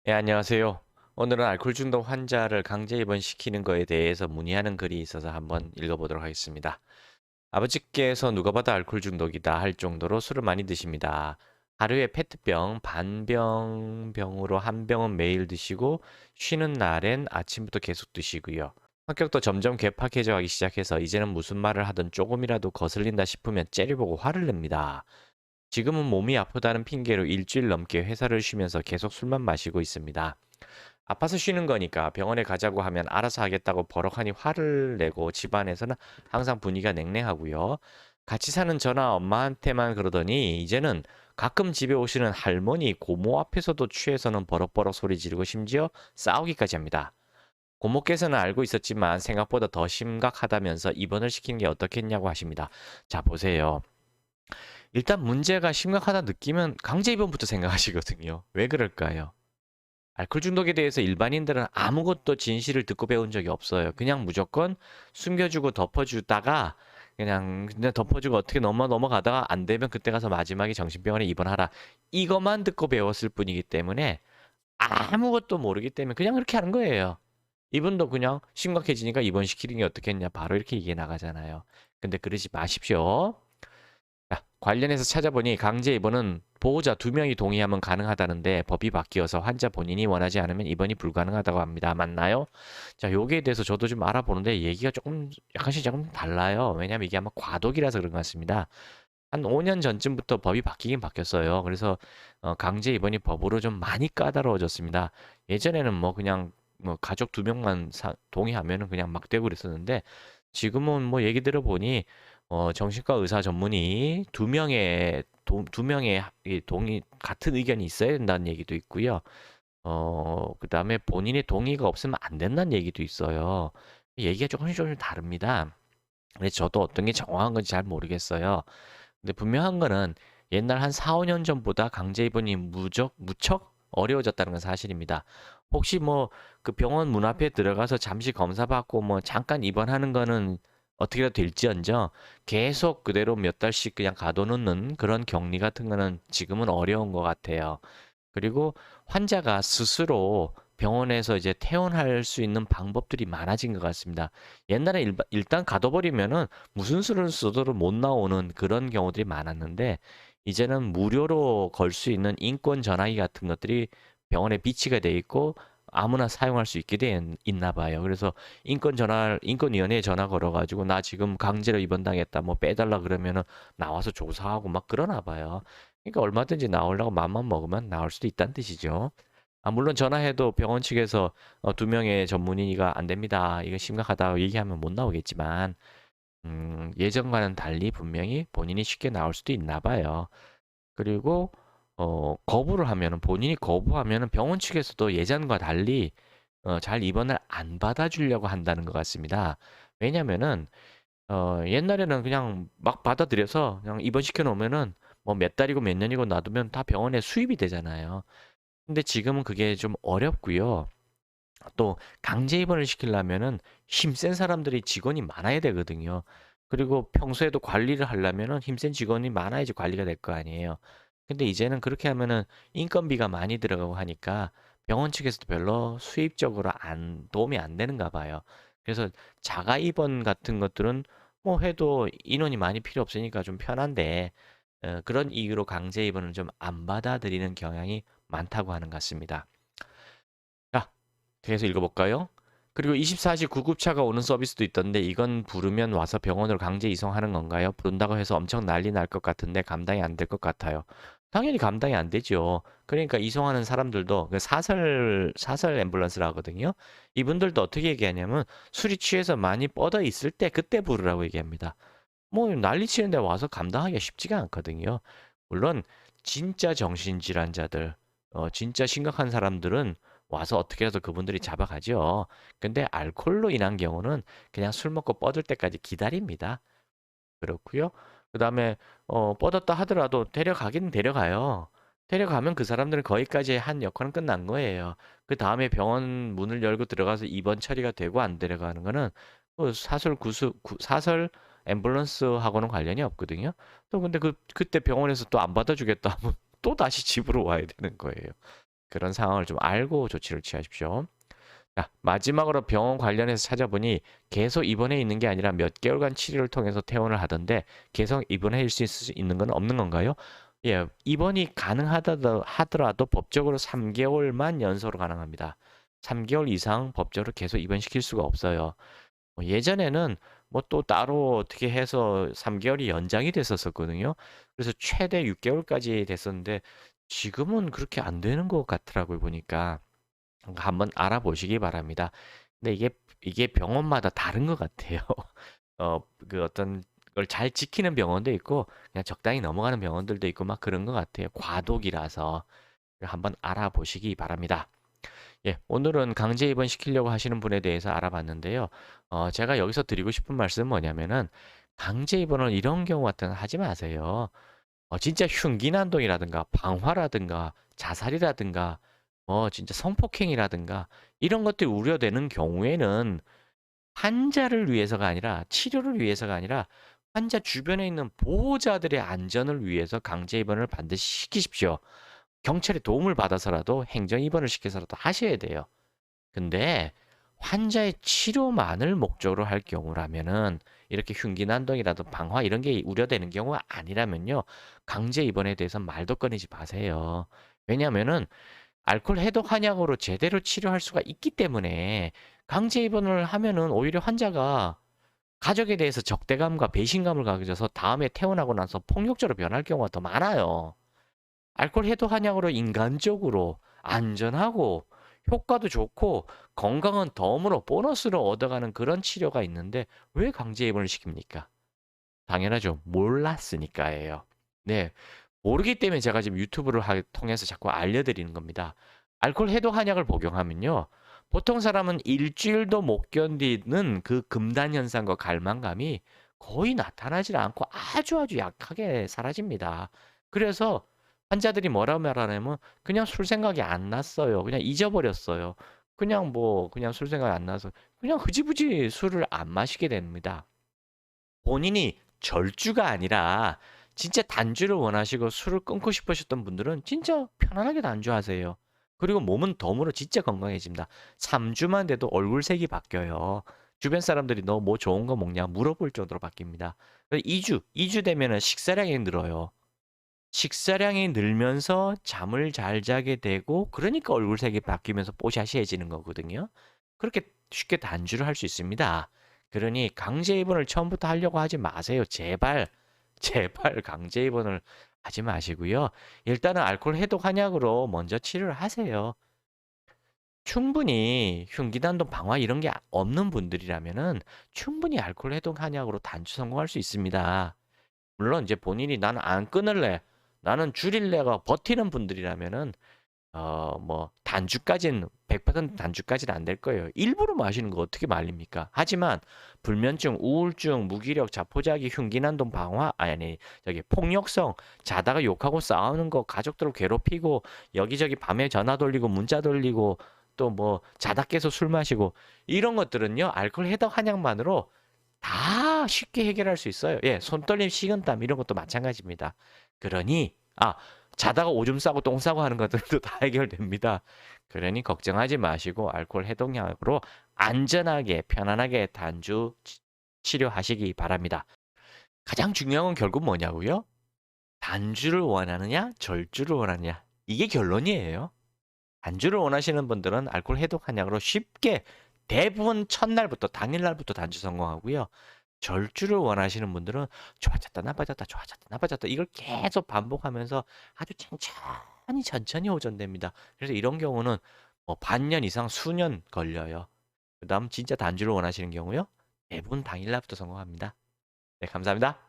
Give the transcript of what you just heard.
네, 안녕하세요. 오늘은 알코올 중독 환자를 강제 입원시키는 거에 대해서 문의하는 글이 있어서 한번 읽어보도록 하겠습니다. 아버지께서 누가 봐도 알코올 중독이다 할 정도로 술을 많이 드십니다. 하루에 페트병 반병으로 한 병은 매일 드시고 쉬는 날엔 아침부터 계속 드시고요. 성격도 점점 괴팍해져 가기 시작해서 이제는 무슨 말을 하든 조금이라도 거슬린다 싶으면 째려보고 화를 냅니다. 지금은 몸이 아프다는 핑계로 일주일 넘게 회사를 쉬면서 계속 술만 마시고 있습니다. 아파서 쉬는 거니까 병원에 가자고 하면 알아서 하겠다고 버럭하니 화를 내고 집안에서는 항상 분위기가 냉랭하고요. 같이 사는 저나 엄마한테만 그러더니 이제는 가끔 집에 오시는 할머니, 고모 앞에서도 취해서는 버럭버럭 소리 지르고 심지어 싸우기까지 합니다. 고모께서는 알고 있었지만 생각보다 더 심각하다면서 입원을 시키는 게 어떻겠냐고 하십니다. 자, 보세요. 일단 문제가 심각하다 느끼면 강제 입원부터 생각하시거든요. 왜 그럴까요? 알코올 중독에 대해서 일반인들은 아무것도 진실을 듣고 배운 적이 없어요. 그냥 무조건 숨겨주고 덮어주다가 그냥 덮어주고 어떻게 넘어가다가 안 되면 그때 가서 마지막에 정신병원에 입원하라. 이것만 듣고 배웠을 뿐이기 때문에 아무것도 모르기 때문에 그냥 그렇게 하는 거예요. 이분도 그냥 심각해지니까 입원시키는 게 어떻겠냐. 바로 이렇게 얘기해 나가잖아요. 근데 그러지 마십시오. 자, 관련해서 찾아보니 강제 입원은 보호자 2명이 동의하면 가능하다는데 법이 바뀌어서 환자 본인이 원하지 않으면 입원이 불가능하다고 합니다. 맞나요? 자, 여기에 대해서 저도 좀 알아보는데 얘기가 약간씩 조금 달라요. 왜냐면 이게 아마 과도기라서 그런 것 같습니다. 한 5년 전쯤부터 법이 바뀌긴 바뀌었어요. 그래서 강제 입원이 법으로 좀 많이 까다로워졌습니다. 예전에는 뭐 그냥 뭐 가족 2명만 동의하면은 그냥 막 되고 그랬었는데 지금은 뭐 얘기 들어보니 정신과 의사 전문의 2명의 이 동의 같은 의견이 있어야 된다는 얘기도 있고요. 그다음에 본인의 동의가 없으면 안 된다는 얘기도 있어요. 얘기가 조금씩 다릅니다. 근데 저도 어떤 게 정확한 건지 잘 모르겠어요. 근데 분명한 거는 옛날 한 4, 5년 전보다 강제 입원이 무척 어려워졌다는 건 사실입니다. 혹시 뭐 그 병원 문 앞에 들어가서 잠시 검사받고 뭐 잠깐 입원하는 거는 어떻게라도 될지언정 계속 그대로 몇 달씩 그냥 가둬놓는 그런 격리 같은 거는 지금은 어려운 것 같아요. 그리고 환자가 스스로 병원에서 이제 퇴원할 수 있는 방법들이 많아진 것 같습니다. 옛날에 일단 가둬버리면은 무슨 수를 써도 못 나오는 그런 경우들이 많았는데 이제는 무료로 걸 수 있는 인권 전화기 같은 것들이 병원에 비치가 돼 있고 아무나 사용할 수 있게 돼 있나 봐요. 그래서 인권위원회에 전화 걸어가지고 나 지금 강제로 입원당했다 뭐 빼달라 그러면은 나와서 조사하고 막 그러나 봐요. 그러니까 얼마든지 나오려고 마음만 먹으면 나올 수도 있다는 뜻이죠. 물론 전화해도 병원 측에서 2명의 전문의가 안 됩니다. 이거 심각하다고 얘기하면 못 나오겠지만, 예전과는 달리 분명히 본인이 쉽게 나올 수도 있나 봐요. 그리고, 거부를 하면은, 본인이 거부하면은 병원 측에서도 예전과 달리, 잘 입원을 안 받아주려고 한다는 것 같습니다. 왜냐면은, 옛날에는 그냥 막 받아들여서 그냥 입원시켜 놓으면은 뭐 몇 달이고 몇 년이고 놔두면 다 병원에 수입이 되잖아요. 근데 지금은 그게 좀 어렵고요. 또 강제 입원을 시키려면은 힘센 사람들이 직원이 많아야 되거든요. 그리고 평소에도 관리를 하려면은 힘센 직원이 많아야지 관리가 될 거 아니에요. 근데 이제는 그렇게 하면은 인건비가 많이 들어가고 하니까 병원 측에서도 별로 수입적으로 도움이 안 되는가 봐요. 그래서 자가 입원 같은 것들은 뭐 해도 인원이 많이 필요 없으니까 좀 편한데 그런 이유로 강제 입원을 좀 안 받아들이는 경향이 많다고 하는 것 같습니다. 자, 계속 읽어볼까요? 그리고 24시 구급차가 오는 서비스도 있던데 이건 부르면 와서 병원으로 강제 이송하는 건가요? 부른다고 해서 엄청 난리 날 것 같은데 감당이 안 될 것 같아요. 당연히 감당이 안 되죠. 그러니까 이송하는 사람들도 그 사설 앰뷸런스라 하거든요. 이분들도 어떻게 얘기하냐면 술이 취해서 많이 뻗어 있을 때 그때 부르라고 얘기합니다. 뭐 난리 치는데 와서 감당하기가 쉽지가 않거든요. 물론 진짜 정신질환자들, 진짜 심각한 사람들은 와서 어떻게 해서 그분들이 잡아가죠. 근데 알코올로 인한 경우는 그냥 술 먹고 뻗을 때까지 기다립니다. 그렇고요. 그다음에 뻗었다 하더라도 데려가긴 데려가요. 데려가면 그 사람들은 거기까지 한 역할은 끝난 거예요. 그 다음에 병원 문을 열고 들어가서 입원 처리가 되고 안 데려가는 거는 그 사설 앰뷸런스하고는 관련이 없거든요. 또 근데 그때 병원에서 또 안 받아주겠다 하면 또 다시 집으로 와야 되는 거예요. 그런 상황을 좀 알고 조치를 취하십시오. 자, 마지막으로 병원 관련해서 찾아보니 계속 입원해 있는 게 아니라 몇 개월간 치료를 통해서 퇴원을 하던데 계속 입원해 있을 수 있는 건 없는 건가요? 예, 입원이 가능하다 하더라도 법적으로 3개월만 연소로 가능합니다. 3개월 이상 법적으로 계속 입원시킬 수가 없어요. 예전에는 뭐 또 따로 어떻게 해서 3개월이 연장이 됐었거든요. 그래서 최대 6개월까지 됐었는데 지금은 그렇게 안 되는 것 같더라고요, 보니까. 한번 알아보시기 바랍니다. 근데 이게 병원마다 다른 것 같아요. 그 어떤 걸 잘 지키는 병원도 있고 그냥 적당히 넘어가는 병원들도 있고 막 그런 것 같아요. 과도기라서 한번 알아보시기 바랍니다. 예, 오늘은 강제 입원시키려고 하시는 분에 대해서 알아봤는데요. 제가 여기서 드리고 싶은 말씀은 뭐냐면은 강제 입원을 이런 경우 같은 거 하지 마세요. 진짜 흉기난동이라든가 방화라든가 자살이라든가 진짜 성폭행이라든가 이런 것들이 우려되는 경우에는 환자를 위해서가 아니라 치료를 위해서가 아니라 환자 주변에 있는 보호자들의 안전을 위해서 강제 입원을 반드시 시키십시오. 경찰의 도움을 받아서라도 행정 입원을 시켜서라도 하셔야 돼요. 근데 환자의 치료만을 목적으로 할 경우라면은 이렇게 흉기난동이라도 방화 이런 게 우려되는 경우가 아니라면요. 강제 입원에 대해서 말도 꺼내지 마세요. 왜냐하면은 알코올 해독 한약으로 제대로 치료할 수가 있기 때문에 강제 입원을 하면은 오히려 환자가 가족에 대해서 적대감과 배신감을 가져서 다음에 퇴원하고 나서 폭력적으로 변할 경우가 더 많아요. 알코올 해독 한약으로 인간적으로 안전하고 효과도 좋고 건강은 덤으로 보너스로 얻어가는 그런 치료가 있는데 왜 강제 입원을 시킵니까? 당연하죠. 몰랐으니까예요. 네. 모르기 때문에 제가 지금 유튜브를 통해서 자꾸 알려드리는 겁니다. 알코올 해독 한약을 복용하면요. 보통 사람은 일주일도 못 견디는 그 금단 현상과 갈망감이 거의 나타나질 않고 아주 아주 약하게 사라집니다. 그래서 환자들이 뭐라 말하냐면 그냥 술 생각이 안 났어요. 그냥 잊어버렸어요. 그냥 뭐 그냥 술 생각이 안 나서 그냥 흐지부지 술을 안 마시게 됩니다. 본인이 절주가 아니라 진짜 단주를 원하시고 술을 끊고 싶으셨던 분들은 진짜 편안하게 단주하세요. 그리고 몸은 덤으로 진짜 건강해집니다. 3주만 돼도 얼굴색이 바뀌어요. 주변 사람들이 너 뭐 좋은 거 먹냐 물어볼 정도로 바뀝니다. 2주 되면은 식사량이 늘어요. 식사량이 늘면서 잠을 잘 자게 되고 그러니까 얼굴색이 바뀌면서 뽀샤시해지는 거거든요. 그렇게 쉽게 단주를 할 수 있습니다. 그러니 강제 입원을 처음부터 하려고 하지 마세요. 제발, 제발 강제 입원을 하지 마시고요. 일단은 알코올 해독 한약으로 먼저 치료를 하세요. 충분히 흉기난동 방화 이런 게 없는 분들이라면은 충분히 알코올 해독 한약으로 단주 성공할 수 있습니다. 물론 이제 본인이 나는 안 끊을래, 나는 줄일래가 버티는 분들이라면은 뭐 단주까지는 100% 단주까지는 안 될 거예요. 일부러 마시는 거 어떻게 말립니까? 하지만 불면증, 우울증, 무기력, 자포자기, 흉기난동, 방화, 아니 저기 폭력성, 자다가 욕하고 싸우는 거, 가족들을 괴롭히고 여기저기 밤에 전화 돌리고 문자 돌리고 또 뭐 자다 깨서 술 마시고 이런 것들은요 알코올 해독 한약만으로 다 쉽게 해결할 수 있어요. 예, 손떨림, 식은땀 이런 것도 마찬가지입니다. 그러니 자다가 오줌 싸고 똥 싸고 하는 것들도 다 해결됩니다. 그러니 걱정하지 마시고 알코올 해독약으로 안전하게 편안하게 단주 치료하시기 바랍니다. 가장 중요한 건 결국 뭐냐고요? 단주를 원하느냐, 절주를 원하느냐. 이게 결론이에요. 단주를 원하시는 분들은 알코올 해독 한약으로 쉽게 대부분 첫날부터 당일날부터 단주 성공하고요. 절주를 원하시는 분들은 좋아졌다 나빠졌다 좋아졌다 나빠졌다 이걸 계속 반복하면서 아주 천천히 천천히 호전됩니다. 그래서 이런 경우는 뭐 반년 이상 수년 걸려요. 그다음 진짜 단주를 원하시는 경우요. 대부분 당일날부터 성공합니다. 네, 감사합니다.